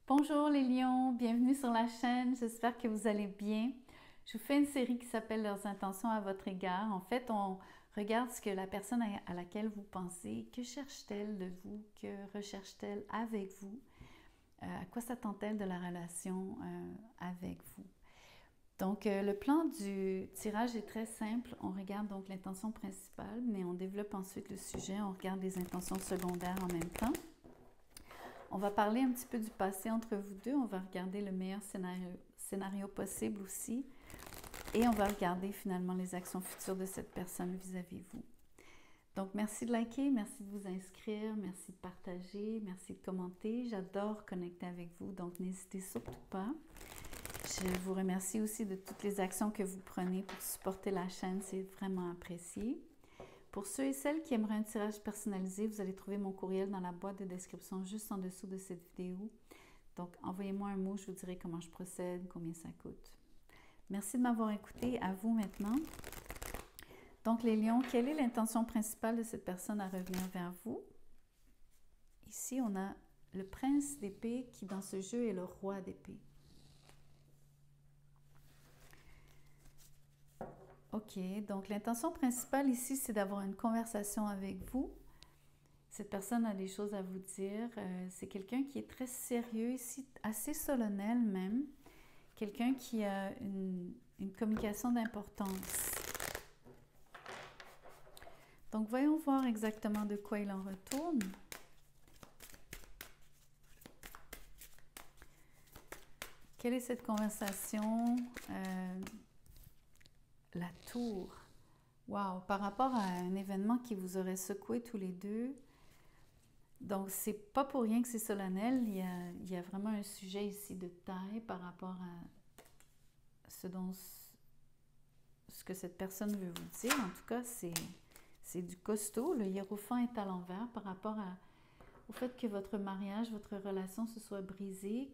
Bonjour les lions, bienvenue sur la chaîne, j'espère que vous allez bien. Je vous fais une série qui s'appelle Leurs intentions à votre égard. En fait, on regarde ce que la personne à laquelle vous pensez, que cherche-t-elle de vous, que recherche-t-elle avec vous, à quoi s'attend-elle de la relation avec vous. Donc, le plan du tirage est très simple. On regarde donc l'intention principale, mais on développe ensuite le sujet, on regarde les intentions secondaires en même temps. On va parler un petit peu du passé entre vous deux. On va regarder le meilleur scénario possible aussi. Et on va regarder finalement les actions futures de cette personne vis-à-vis de vous. Donc, merci de liker, merci de vous inscrire, merci de partager, merci de commenter. J'adore connecter avec vous, donc n'hésitez surtout pas. Je vous remercie aussi de toutes les actions que vous prenez pour supporter la chaîne. C'est vraiment apprécié. Pour ceux et celles qui aimeraient un tirage personnalisé, vous allez trouver mon courriel dans la boîte de description juste en dessous de cette vidéo. Donc, envoyez-moi un mot, je vous dirai comment je procède, combien ça coûte. Merci de m'avoir écouté. À vous maintenant. Donc, les lions, quelle est l'intention principale de cette personne à revenir vers vous? Ici, on a le prince d'épée qui, dans ce jeu, est le roi d'épée. OK, donc l'intention principale ici, c'est d'avoir une conversation avec vous. Cette personne a des choses à vous dire. C'est quelqu'un qui est très sérieux ici, assez solennel même. Quelqu'un qui a une communication d'importance. Donc, voyons voir exactement de quoi il en retourne. Quelle est cette conversation? La tour. Wow! Par rapport à un événement qui vous aurait secoué tous les deux. Donc, c'est pas pour rien que c'est solennel. Il y a vraiment un sujet ici de taille par rapport à ce que cette personne veut vous dire. En tout cas, c'est du costaud. Le hiérophant est à l'envers par rapport au fait que votre mariage, votre relation se soit brisée.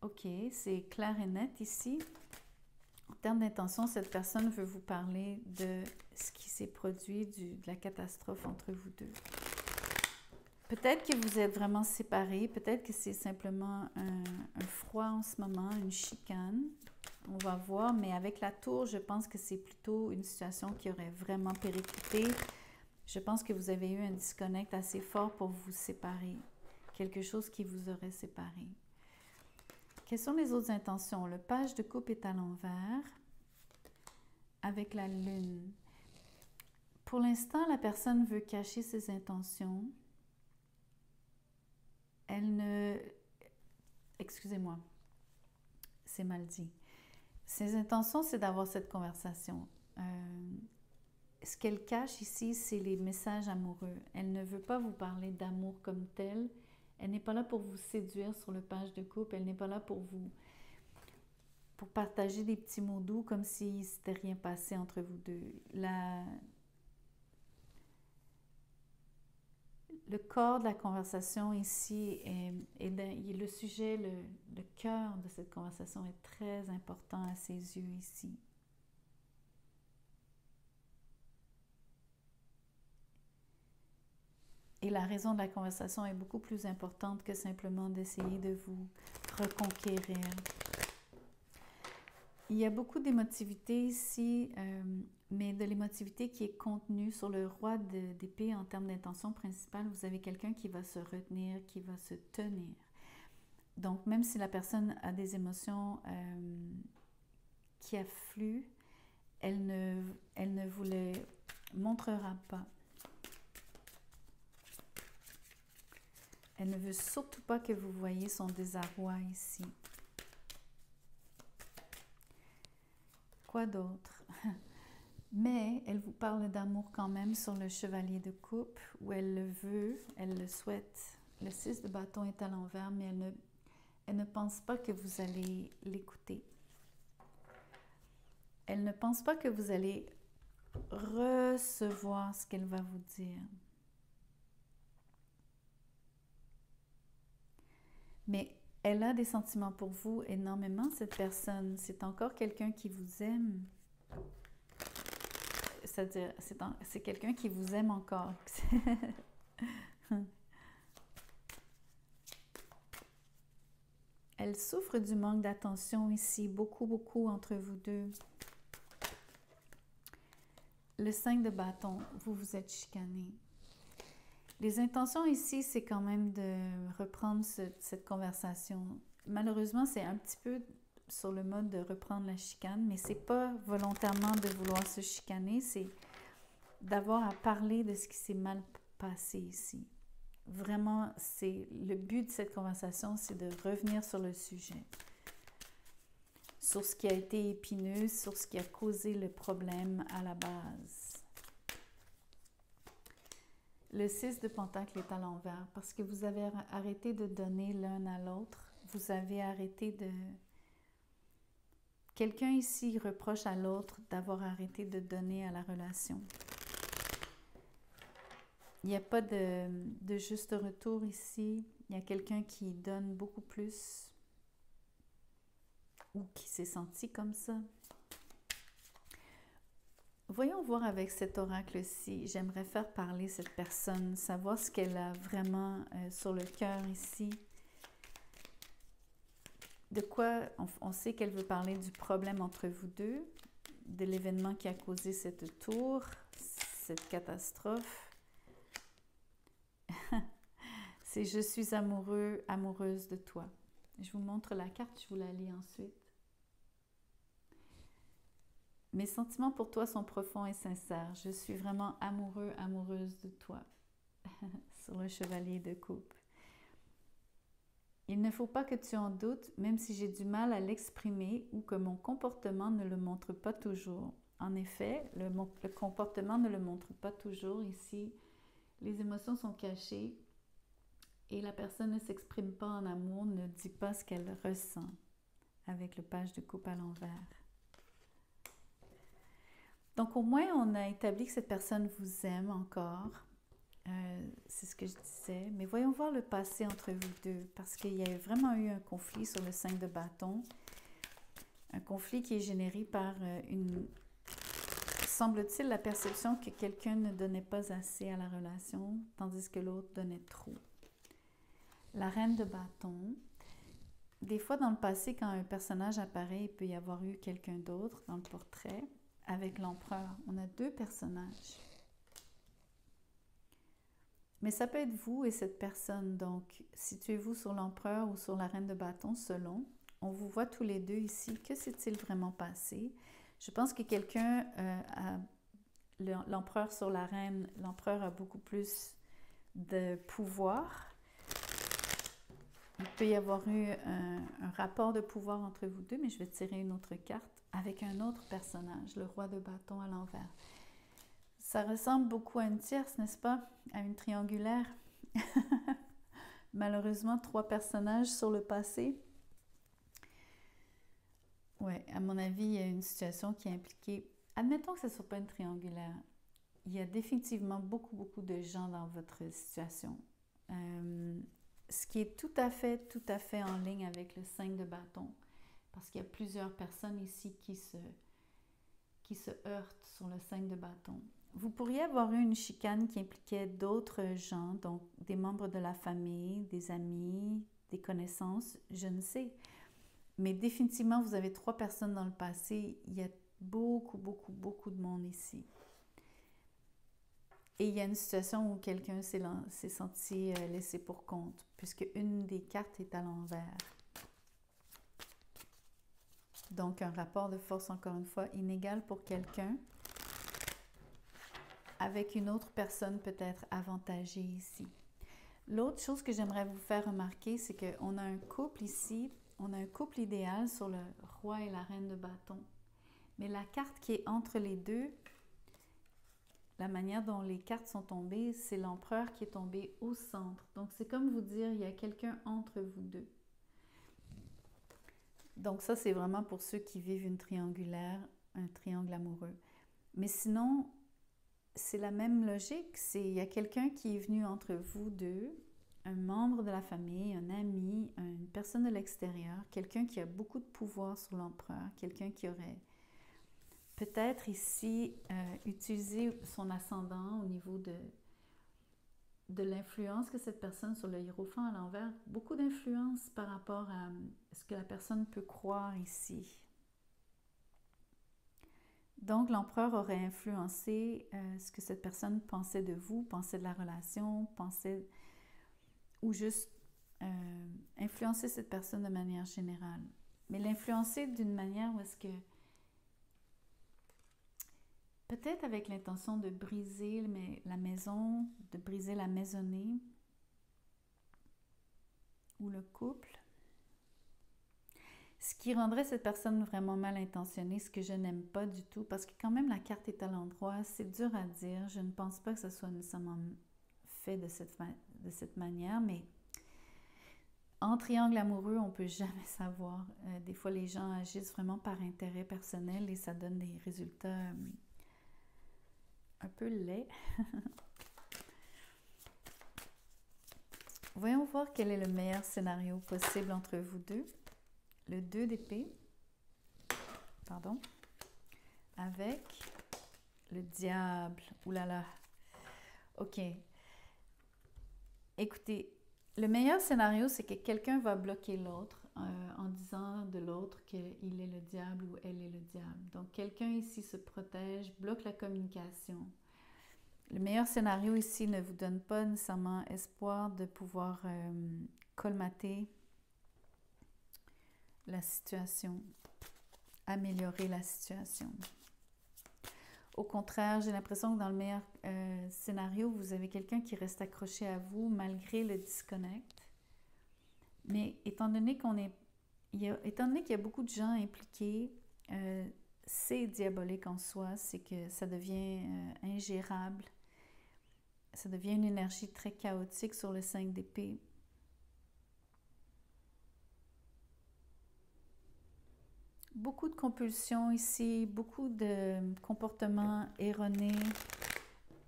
OK, c'est clair et net ici. En termes d'intention, cette personne veut vous parler de ce qui s'est produit, de la catastrophe entre vous deux. Peut-être que vous êtes vraiment séparés, peut-être que c'est simplement un froid en ce moment, une chicane. On va voir, mais avec la tour, je pense que c'est plutôt une situation qui aurait vraiment périclité. Je pense que vous avez eu un disconnect assez fort pour vous séparer. Quelque chose qui vous aurait séparé. Quelles sont les autres intentions? Le page de coupe est à l'envers avec la lune. Pour l'instant, la personne veut cacher ses intentions. Elle ne... Excusez-moi, c'est mal dit. Ses intentions, c'est d'avoir cette conversation. Ce qu'elle cache ici, c'est les messages amoureux. Elle ne veut pas vous parler d'amour comme tel. Elle n'est pas là pour vous séduire sur le page de coupe. Elle n'est pas là pour partager des petits mots doux comme si ne s'était rien passé entre vous deux. Le corps de la conversation ici est le sujet, le cœur de cette conversation est très important à ses yeux ici. Et la raison de la conversation est beaucoup plus importante que simplement d'essayer de vous reconquérir. Il y a beaucoup d'émotivité ici, mais de l'émotivité qui est contenue sur le roi d'épée en termes d'intention principale. Vous avez quelqu'un qui va se retenir, qui va se tenir. Donc, même si la personne a des émotions qui affluent, elle ne vous les montrera pas. Elle ne veut surtout pas que vous voyiez son désarroi ici. Quoi d'autre? Mais elle vous parle d'amour quand même sur le chevalier de coupe, où elle le veut, elle le souhaite. Le 6 de bâton est à l'envers, mais elle ne pense pas que vous allez l'écouter. Elle ne pense pas que vous allez recevoir ce qu'elle va vous dire. Mais elle a des sentiments pour vous énormément, cette personne. C'est encore quelqu'un qui vous aime. C'est-à-dire, c'est quelqu'un qui vous aime encore. Elle souffre du manque d'attention ici, beaucoup, beaucoup entre vous deux. Le 5 de bâton, vous vous êtes chicané. Les intentions ici, c'est quand même de reprendre cette conversation. Malheureusement, c'est un petit peu sur le mode de reprendre la chicane, mais c'est pas volontairement de vouloir se chicaner, c'est d'avoir à parler de ce qui s'est mal passé ici. Vraiment, c'est le but de cette conversation, c'est de revenir sur le sujet, sur ce qui a été épineux, sur ce qui a causé le problème à la base. Le 6 de Pentacle est à l'envers parce que vous avez arrêté de donner l'un à l'autre. Vous avez arrêté de... Quelqu'un ici reproche à l'autre d'avoir arrêté de donner à la relation. Il n'y a pas de juste retour ici. Il y a quelqu'un qui donne beaucoup plus ou qui s'est senti comme ça. Voyons voir avec cet oracle-ci. J'aimerais faire parler cette personne, savoir ce qu'elle a vraiment sur le cœur ici. De quoi on sait qu'elle veut parler du problème entre vous deux, de l'événement qui a causé cette tour, cette catastrophe. C'est « Je suis amoureux, amoureuse de toi ». Je vous montre la carte, je vous la lis ensuite. Mes sentiments pour toi sont profonds et sincères. Je suis vraiment amoureux, amoureuse de toi. Sur le chevalier de coupe. Il ne faut pas que tu en doutes, même si j'ai du mal à l'exprimer ou que mon comportement ne le montre pas toujours. En effet, le comportement ne le montre pas toujours. Ici, les émotions sont cachées et la personne ne s'exprime pas en amour, ne dit pas ce qu'elle ressent avec le page de coupe à l'envers. Donc, au moins, on a établi que cette personne vous aime encore. C'est ce que je disais. Mais voyons voir le passé entre vous deux, parce qu'il y a vraiment eu un conflit sur le 5 de bâton. Un conflit qui est généré par semble-t-il, la perception que quelqu'un ne donnait pas assez à la relation, tandis que l'autre donnait trop. La reine de bâton. Des fois, dans le passé, quand un personnage apparaît, il peut y avoir eu quelqu'un d'autre dans le portrait. Avec l'empereur, on a deux personnages. Mais ça peut être vous et cette personne. Donc, situez-vous sur l'empereur ou sur la reine de bâton, selon. On vous voit tous les deux ici. Que s'est-il vraiment passé? Je pense que quelqu'un a l'empereur sur la reine. L'empereur a beaucoup plus de pouvoir. Il peut y avoir eu un rapport de pouvoir entre vous deux, mais je vais tirer une autre carte avec un autre personnage, le roi de bâton à l'envers. Ça ressemble beaucoup à une tierce, n'est-ce pas? À une triangulaire. Malheureusement, 3 personnages sur le passé. Oui, à mon avis, il y a une situation qui est impliquée. Admettons que ce ne soit pas une triangulaire. Il y a définitivement beaucoup, beaucoup de gens dans votre situation. Ce qui est tout à fait en ligne avec le 5 de bâton. Parce qu'il y a plusieurs personnes ici qui se heurtent sur le 5 de bâton. Vous pourriez avoir eu une chicane qui impliquait d'autres gens, donc des membres de la famille, des amis, des connaissances, je ne sais. Mais définitivement, vous avez 3 personnes dans le passé. Il y a beaucoup, beaucoup, beaucoup de monde ici. Et il y a une situation où quelqu'un s'est senti laissé pour compte, puisque une des cartes est à l'envers. Donc, un rapport de force, encore une fois, inégal pour quelqu'un, avec une autre personne peut-être avantagée ici. L'autre chose que j'aimerais vous faire remarquer, c'est qu'on a un couple ici, on a un couple idéal sur le roi et la reine de bâton. Mais la carte qui est entre les deux, la manière dont les cartes sont tombées, c'est l'empereur qui est tombé au centre. Donc, c'est comme vous dire, il y a quelqu'un entre vous deux. Donc ça, c'est vraiment pour ceux qui vivent une triangulaire, un triangle amoureux. Mais sinon, c'est la même logique. Il y a quelqu'un qui est venu entre vous deux, un membre de la famille, un ami, une personne de l'extérieur, quelqu'un qui a beaucoup de pouvoir sur l'empereur, quelqu'un qui aurait peut-être ici utilisé son ascendant au niveau de l'influence que cette personne sur le hiérophant à l'envers, beaucoup d'influence par rapport à ce que la personne peut croire ici. Donc, l'empereur aurait influencé ce que cette personne pensait de vous, pensait de la relation, pensait, ou juste influencer cette personne de manière générale. Mais l'influencer d'une manière où est-ce que, peut-être avec l'intention de briser la maison, de briser la maisonnée ou le couple, ce qui rendrait cette personne vraiment mal intentionnée, ce que je n'aime pas du tout, parce que quand même la carte est à l'endroit, c'est dur à dire, je ne pense pas que ce soit nécessairement fait de cette manière, mais en triangle amoureux, on ne peut jamais savoir. Des fois, les gens agissent vraiment par intérêt personnel et ça donne des résultats un peu laids. Voyons voir quel est le meilleur scénario possible entre vous deux. Le 2 d'épée, pardon, avec le diable. Ouh là là. OK. Écoutez, le meilleur scénario, c'est que quelqu'un va bloquer l'autre en disant de l'autre qu'il est le diable ou elle est le diable. Donc, quelqu'un ici se protège, bloque la communication. Le meilleur scénario ici ne vous donne pas nécessairement espoir de pouvoir colmater la situation, améliorer la situation. Au contraire, j'ai l'impression que dans le meilleur scénario, vous avez quelqu'un qui reste accroché à vous malgré le disconnect. Mais étant donné qu'il y a beaucoup de gens impliqués, c'est diabolique en soi, c'est que ça devient ingérable. Ça devient une énergie très chaotique sur le 5 d'épée. Beaucoup de compulsions ici, beaucoup de comportements erronés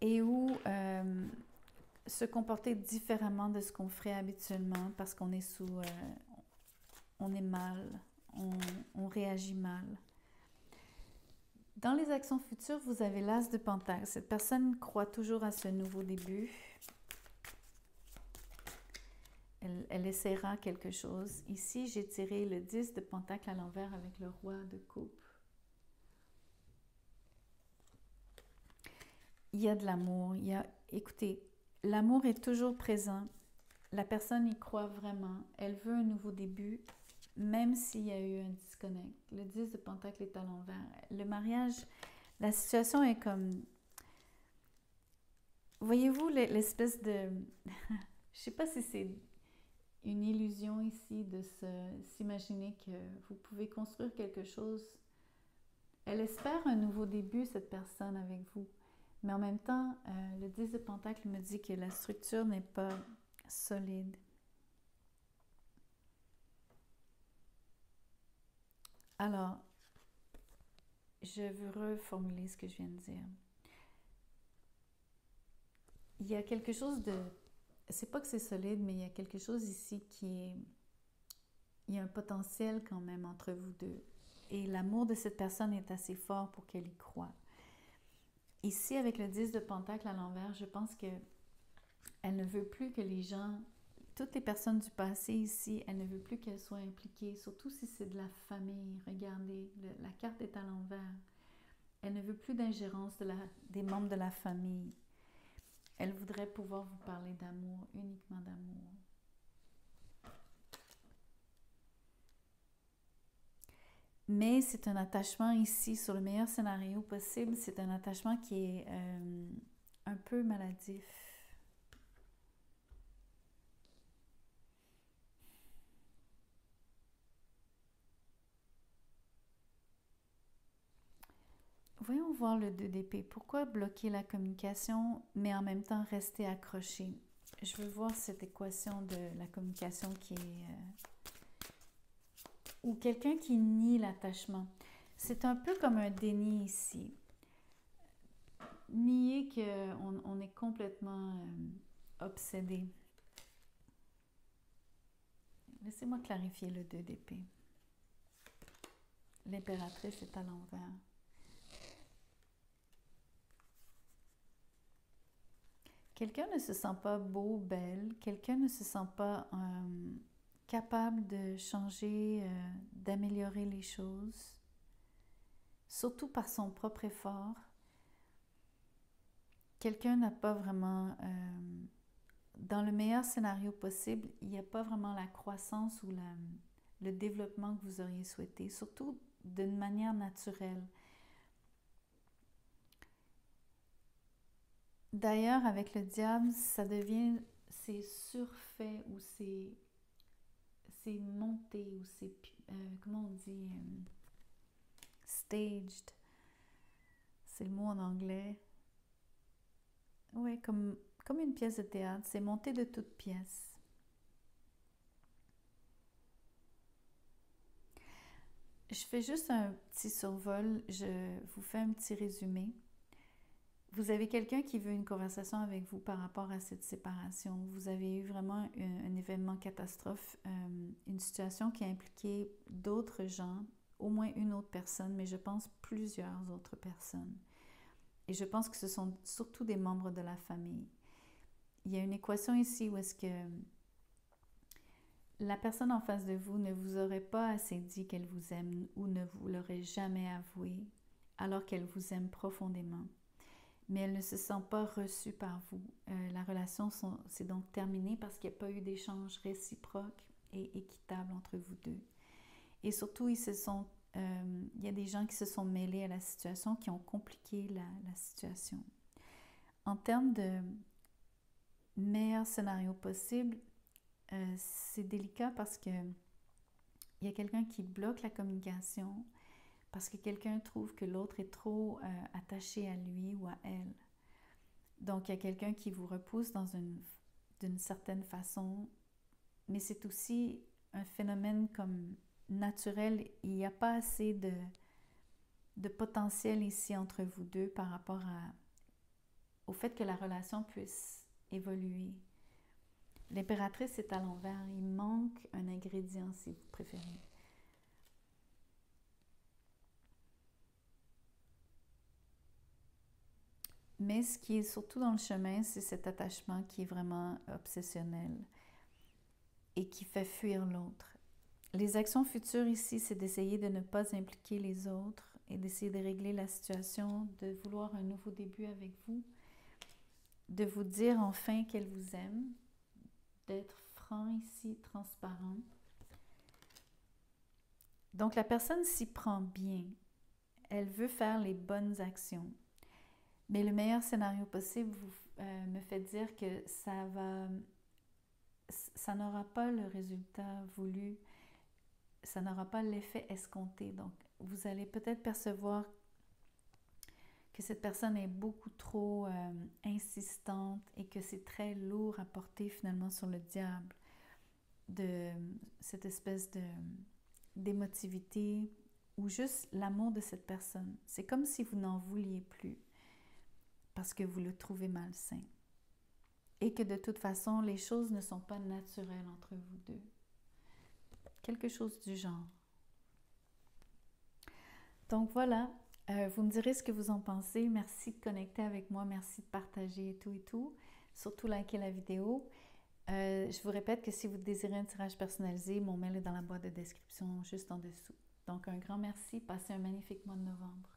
et où se comporter différemment de ce qu'on ferait habituellement parce qu'on est on est mal, on réagit mal. Dans les actions futures, vous avez l'As de Pentacle. Cette personne croit toujours à ce nouveau début. Elle essaiera quelque chose. Ici, j'ai tiré le 10 de Pentacle à l'envers avec le Roi de Coupe. Il y a de l'amour. Écoutez, l'amour est toujours présent. La personne y croit vraiment. Elle veut un nouveau début, même s'il y a eu un disconnect. Le 10 de Pentacle est à l'envers. Le mariage, la situation est comme... Voyez-vous l'espèce de... Je ne sais pas si c'est une illusion ici de s'imaginer que vous pouvez construire quelque chose. Elle espère un nouveau début, cette personne, avec vous. Mais en même temps, le 10 de Pentacle me dit que la structure n'est pas solide. Alors, je veux reformuler ce que je viens de dire. Il y a quelque chose de... C'est pas que c'est solide, mais il y a quelque chose ici qui est... Il y a un potentiel quand même entre vous deux. Et l'amour de cette personne est assez fort pour qu'elle y croie. Ici, avec le 10 de Pentacle à l'envers, je pense qu'elle ne veut plus que les gens... Toutes les personnes du passé ici, elle ne veut plus qu'elles soient impliquées, surtout si c'est de la famille. Regardez, la carte est à l'envers. Elle ne veut plus d'ingérence des membres de la famille. Elle voudrait pouvoir vous parler d'amour, uniquement d'amour. Mais c'est un attachement ici, sur le meilleur scénario possible, c'est un attachement qui est un peu maladif. Voyons voir le 2 d'épée. Pourquoi bloquer la communication, mais en même temps rester accroché? Je veux voir cette équation de la communication qui est... ou quelqu'un qui nie l'attachement. C'est un peu comme un déni ici. Nier qu'on est complètement obsédé. Laissez-moi clarifier le 2 d'épée. L'impératrice est à l'envers. Quelqu'un ne se sent pas beau, belle, quelqu'un ne se sent pas capable de changer, d'améliorer les choses, surtout par son propre effort. Quelqu'un n'a pas vraiment, dans le meilleur scénario possible, il n'y a pas vraiment la croissance ou le développement que vous auriez souhaité, surtout d'une manière naturelle. D'ailleurs, avec le diable, ça devient, c'est surfait ou c'est monté ou c'est, comment on dit, staged, c'est le mot en anglais. Oui, comme une pièce de théâtre, c'est monté de toutes pièces. Je fais juste un petit survol, je vous fais un petit résumé. Vous avez quelqu'un qui veut une conversation avec vous par rapport à cette séparation. Vous avez eu vraiment un événement catastrophe, une situation qui a impliqué d'autres gens, au moins une autre personne, mais je pense plusieurs autres personnes. Et je pense que ce sont surtout des membres de la famille. Il y a une équation ici où est-ce que la personne en face de vous ne vous aurait pas assez dit qu'elle vous aime ou ne vous l'aurait jamais avoué, alors qu'elle vous aime profondément. Mais elle ne se sent pas reçue par vous. La relation s'est donc terminée parce qu'il n'y a pas eu d'échange réciproque et équitable entre vous deux. Et surtout, il y a des gens qui se sont mêlés à la situation, qui ont compliqué la situation. En termes de meilleur scénario possible, c'est délicat parce que il y a quelqu'un qui bloque la communication, parce que quelqu'un trouve que l'autre est trop attaché à lui ou à elle. Donc, il y a quelqu'un qui vous repousse d'une certaine façon, mais c'est aussi un phénomène comme naturel. Il n'y a pas assez de potentiel ici entre vous deux par rapport au fait que la relation puisse évoluer. L'impératrice est à l'envers. Il manque un ingrédient, si vous préférez. Mais ce qui est surtout dans le chemin, c'est cet attachement qui est vraiment obsessionnel et qui fait fuir l'autre. Les actions futures ici, c'est d'essayer de ne pas impliquer les autres et d'essayer de régler la situation, de vouloir un nouveau début avec vous, de vous dire enfin qu'elle vous aime, d'être franc ici, transparent. Donc la personne s'y prend bien. Elle veut faire les bonnes actions. Mais le meilleur scénario possible me fait dire que ça n'aura pas le résultat voulu, ça n'aura pas l'effet escompté. Donc, vous allez peut-être percevoir que cette personne est beaucoup trop insistante et que c'est très lourd à porter finalement sur le diable, de cette espèce d'émotivité ou juste l'amour de cette personne. C'est comme si vous n'en vouliez plus parce que vous le trouvez malsain. Et que de toute façon, les choses ne sont pas naturelles entre vous deux. Quelque chose du genre. Donc voilà, vous me direz ce que vous en pensez. Merci de connecter avec moi, merci de partager et tout. Surtout liker la vidéo. Je vous répète que si vous désirez un tirage personnalisé, mon mail est dans la boîte de description juste en dessous. Donc un grand merci, passez un magnifique mois de novembre.